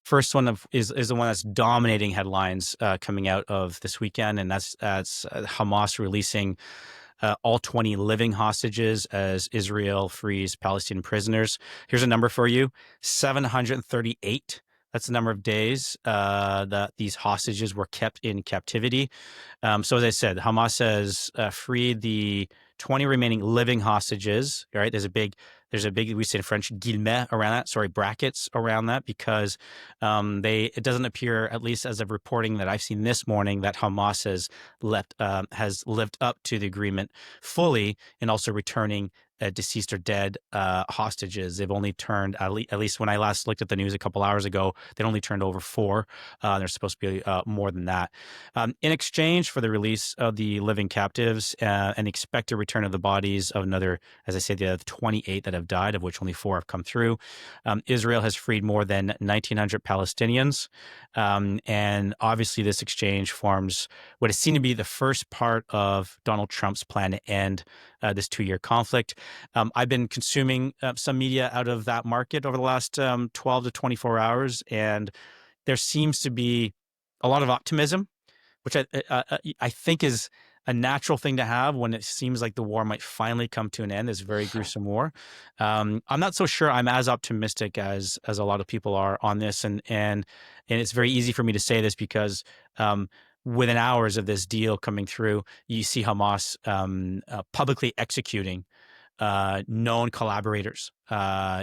First one is the one that's dominating headlines coming out of this weekend, and that's Hamas releasing all 20 living hostages as Israel frees Palestinian prisoners. Here's a number for you: 738. That's the number of days that these hostages were kept in captivity. So as I said, Hamas has freed the 20 remaining living hostages. Right? There's a big, we say in French, guillemets around that. Sorry, brackets around that, because it doesn't appear, at least as of reporting that I've seen this morning, that Hamas has lived up to the agreement fully, and also returning deceased or dead hostages. They've only turned, at least when I last looked at the news a couple hours ago, they'd only turned over 4. There's supposed to be more than that. In exchange for the release of the living captives and the expected return of the bodies of another, as I said, the 28 that have died, of which only 4 have come through, Israel has freed more than 1,900 Palestinians. And obviously this exchange forms what is seen to be the first part of Donald Trump's plan to end this 2-year conflict. I've been consuming some media out of that market over the last 12 to 24 hours, and there seems to be a lot of optimism, which I think is a natural thing to have when it seems like the war might finally come to an end, this very gruesome war. I'm not so sure I'm as optimistic as a lot of people are on this, and it's very easy for me to say this because within hours of this deal coming through, you see Hamas publicly executing known collaborators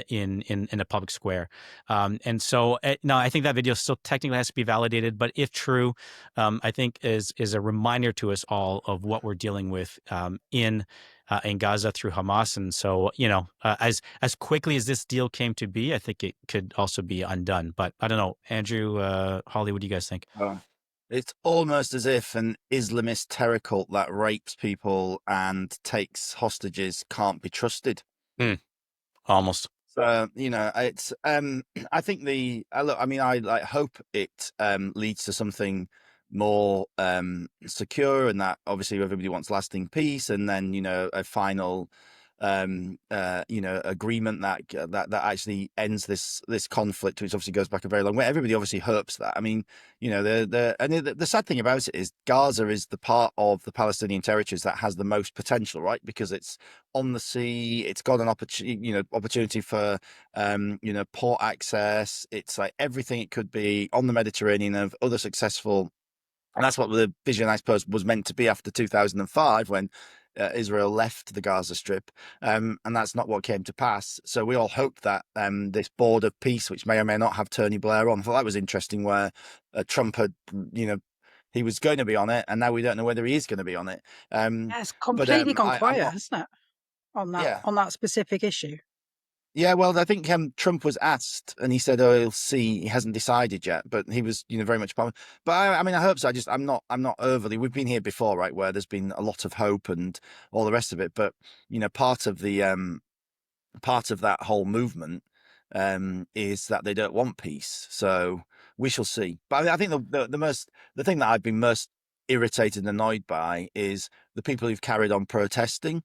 in a public square. And so, no, I think that video still technically has to be validated, but if true, I think is a reminder to us all of what we're dealing with in Gaza through Hamas. And so, as quickly as this deal came to be, I think it could also be undone. But I don't know, Andrew, Holly, what do you guys think? It's almost as if an Islamist terror cult that rapes people and takes hostages can't be trusted. Almost. So, it's I think look, I mean, I hope it leads to something more secure, and that obviously everybody wants lasting peace, and then a final agreement that actually ends this conflict, which obviously goes back a very long way. Everybody obviously hopes that. I mean, the sad thing about it is Gaza is the part of the Palestinian territories that has the most potential, right? Because it's on the sea, it's got an opportunity for port access. It's like everything it could be on the Mediterranean of other successful. And that's what the vision, I suppose, was meant to be after 2005 when Israel left the Gaza Strip. And that's not what came to pass. So we all hoped that this board of peace, which may or may not have Tony Blair on, I thought that was interesting, where Trump had, he was going to be on it, and now we don't know whether he is going to be on it. Yeah, it's completely gone quiet, hasn't it, on that specific issue? Yeah, well, I think Trump was asked, and he said, "Oh, he'll see. He hasn't decided yet." But he was, very much. But I mean, I hope so. I'm not overly. We've been here before, right? Where there's been a lot of hope and all the rest of it. But part of that whole movement is that they don't want peace. So we shall see. But I think the thing that I've been most irritated and annoyed by is the people who've carried on protesting.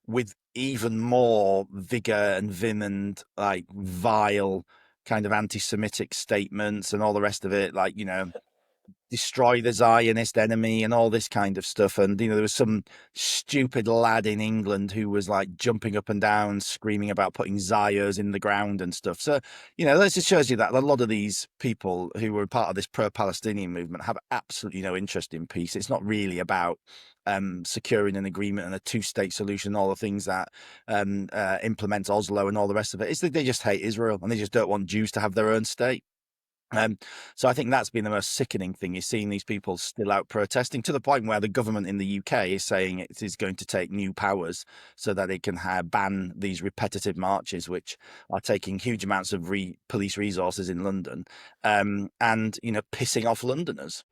With even more vigor and vim and like vile kind of anti-Semitic statements and all the rest of it, like, destroy the Zionist enemy and all this kind of stuff. And, there was some stupid lad in England who was like jumping up and down, screaming about putting Zios in the ground and stuff. So, that just shows you that a lot of these people who were part of this pro-Palestinian movement have absolutely no interest in peace. It's not really about securing an agreement and a two-state solution, all the things that implement Oslo and all the rest of it. It's that they just hate Israel and they just don't want Jews to have their own state. So I think that's been the most sickening thing, is seeing these people still out protesting, to the point where the government in the UK is saying it is going to take new powers so that it can ban these repetitive marches, which are taking huge amounts of police resources in London, and pissing off Londoners.